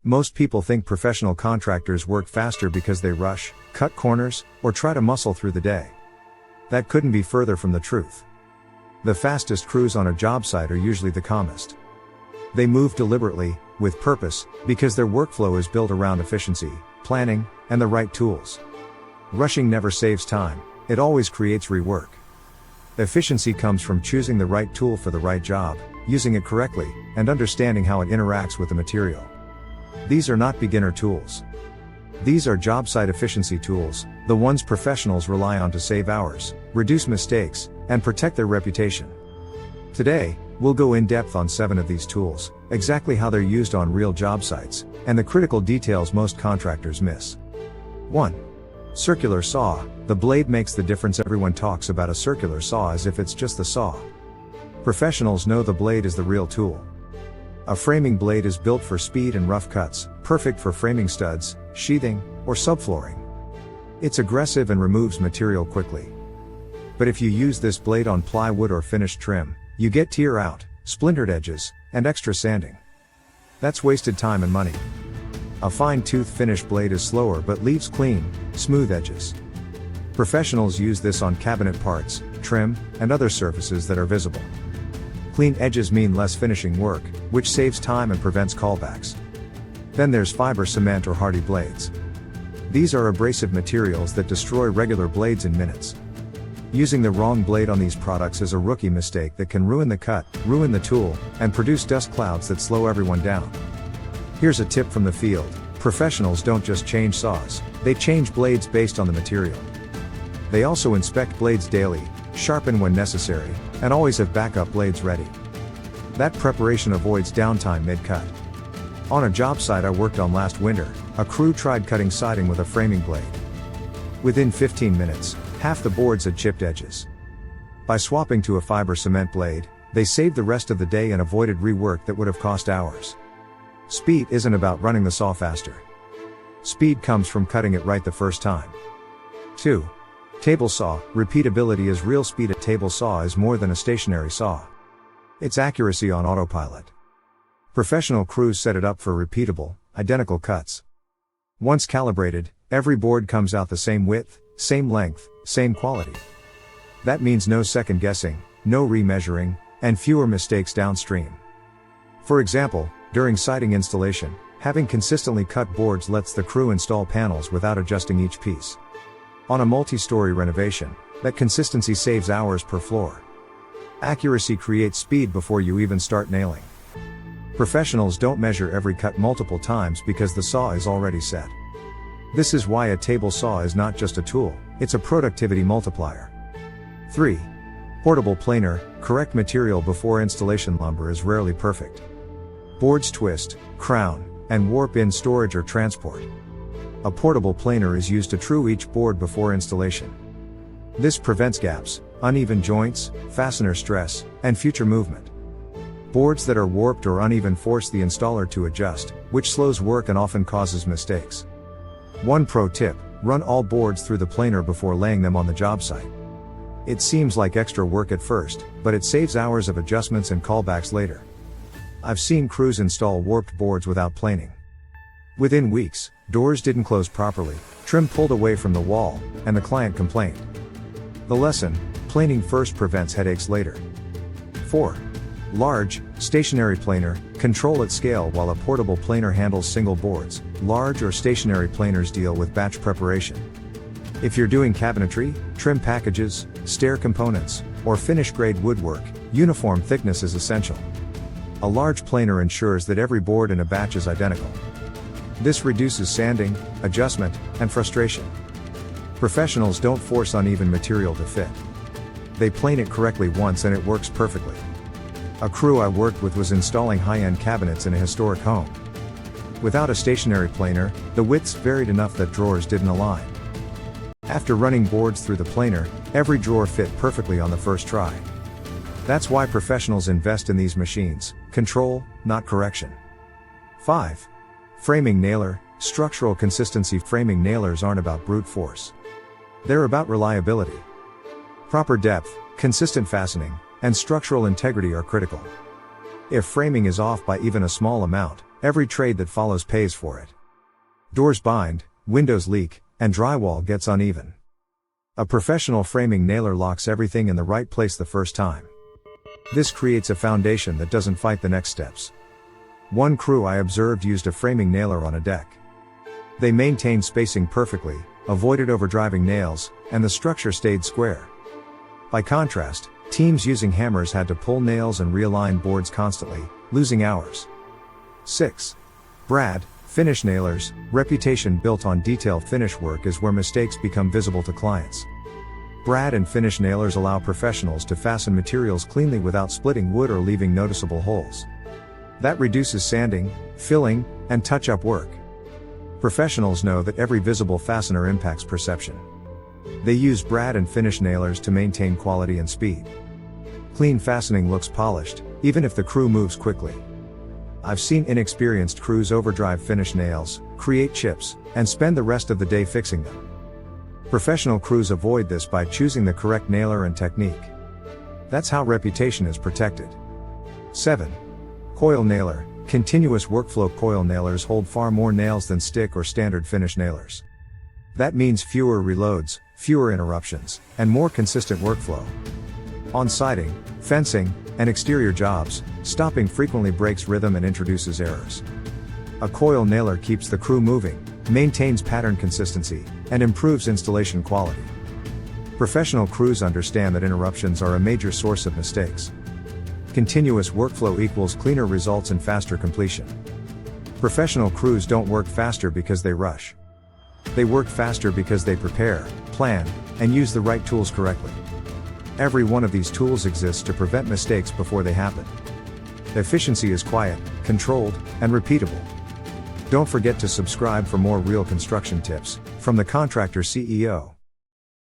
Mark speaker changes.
Speaker 1: Most people think professional contractors work faster because they rush, cut corners, or try to muscle through the day. That couldn't be further from the truth. The fastest crews on a job site are usually the calmest. They move deliberately, with purpose, because their workflow is built around efficiency, planning, and the right tools. Rushing never saves time, it always creates rework. Efficiency comes from choosing the right tool for the right job, using it correctly, and understanding how it interacts with the material. These are not beginner tools. These are job site efficiency tools, the ones professionals rely on to save hours, reduce mistakes, and protect their reputation. Today, we'll go in depth on 7 of these tools, exactly how they're used on real job sites, and the critical details most contractors miss. 1. Circular saw. The blade makes the difference. Everyone talks about a circular saw as if it's just the saw. Professionals know the blade is the real tool. A framing blade is built for speed and rough cuts, perfect for framing studs, sheathing, or subflooring. It's aggressive and removes material quickly. But if you use this blade on plywood or finished trim, you get tear out, splintered edges, and extra sanding. That's wasted time and money. A fine-tooth finish blade is slower but leaves clean, smooth edges. Professionals use this on cabinet parts, trim, and other surfaces that are visible. Clean edges mean less finishing work, which saves time and prevents callbacks. Then there's fiber cement or hardy blades. These are abrasive materials that destroy regular blades in minutes. Using the wrong blade on these products is a rookie mistake that can ruin the cut, ruin the tool, and produce dust clouds that slow everyone down. Here's a tip from the field: professionals don't just change saws, they change blades based on the material. They also inspect blades daily, sharpen when necessary, and always have backup blades ready. That preparation avoids downtime mid-cut. On a job site I worked on last winter, a crew tried cutting siding with a framing blade. Within 15 minutes, half the boards had chipped edges. By swapping to a fiber cement blade, they saved the rest of the day and avoided rework that would have cost hours. Speed isn't about running the saw faster. Speed comes from cutting it right the first time. 2. Table saw. Repeatability is real. Speed. A table saw is more than a stationary saw. It's accuracy on autopilot. Professional crews set it up for repeatable, identical cuts. Once calibrated, every board comes out the same width, same length, same quality. That means no second guessing, no remeasuring, and fewer mistakes downstream. For example, during siding installation, having consistently cut boards lets the crew install panels without adjusting each piece. On a multi-story renovation, that consistency saves hours per floor. Accuracy creates speed before you even start nailing. Professionals don't measure every cut multiple times because the saw is already set. This is why a table saw is not just a tool, it's a productivity multiplier. 3. Portable planer. Correct material before installation. Lumber is rarely perfect. Boards twist, crown, and warp in storage or transport. A portable planer is used to true each board before installation. This prevents gaps, uneven joints, fastener stress, and future movement. Boards that are warped or uneven force the installer to adjust, which slows work and often causes mistakes. One pro tip: run all boards through the planer before laying them on the job site. It seems like extra work at first, but it saves hours of adjustments and callbacks later. I've seen crews install warped boards without planing. Within weeks, doors didn't close properly, trim pulled away from the wall, and the client complained. The lesson: planing first prevents headaches later. 4. Large, stationary planer. Control at scale. While a portable planer handles single boards, large or stationary planers deal with batch preparation. If you're doing cabinetry, trim packages, stair components, or finish-grade woodwork, uniform thickness is essential. A large planer ensures that every board in a batch is identical. This reduces sanding, adjustment, and frustration. Professionals don't force uneven material to fit. They plane it correctly once and it works perfectly. A crew I worked with was installing high-end cabinets in a historic home. Without a stationary planer, the widths varied enough that drawers didn't align. After running boards through the planer, every drawer fit perfectly on the first try. That's why professionals invest in these machines: control, not correction. 5. Framing nailer. Structural consistency. Framing nailers aren't about brute force. They're about reliability. Proper depth, consistent fastening, and structural integrity are critical. If framing is off by even a small amount, Every trade that follows pays for it. Doors bind, windows leak, and drywall gets uneven. A professional framing nailer locks everything in the right place the first time. This creates a foundation that doesn't fight the next steps. One crew I observed used a framing nailer on a deck. They maintained spacing perfectly, avoided overdriving nails, and the structure stayed square. By contrast, teams using hammers had to pull nails and realign boards constantly, losing hours. 6. Brad, finish nailers. Reputation built on detail finish work is where mistakes become visible to clients. Brad and finish nailers allow professionals to fasten materials cleanly without splitting wood or leaving noticeable holes. That reduces sanding, filling, and touch-up work. Professionals know that every visible fastener impacts perception. They use brad and finish nailers to maintain quality and speed. Clean fastening looks polished, even if the crew moves quickly. I've seen inexperienced crews overdrive finish nails, create chips, and spend the rest of the day fixing them. Professional crews avoid this by choosing the correct nailer and technique. That's how reputation is protected. 7. Coil nailer. Continuous workflow coil nailers hold far more nails than stick or standard finish nailers. That means fewer reloads, fewer interruptions, and more consistent workflow. On siding, fencing, and exterior jobs, stopping frequently breaks rhythm and introduces errors. A coil nailer keeps the crew moving, maintains pattern consistency, and improves installation quality. Professional crews understand that interruptions are a major source of mistakes. Continuous workflow equals cleaner results and faster completion. Professional crews don't work faster because they rush. They work faster because they prepare, plan, and use the right tools correctly. Every one of these tools exists to prevent mistakes before they happen. Efficiency is quiet, controlled, and repeatable. Don't forget to subscribe for more real construction tips from the Contractor CEO.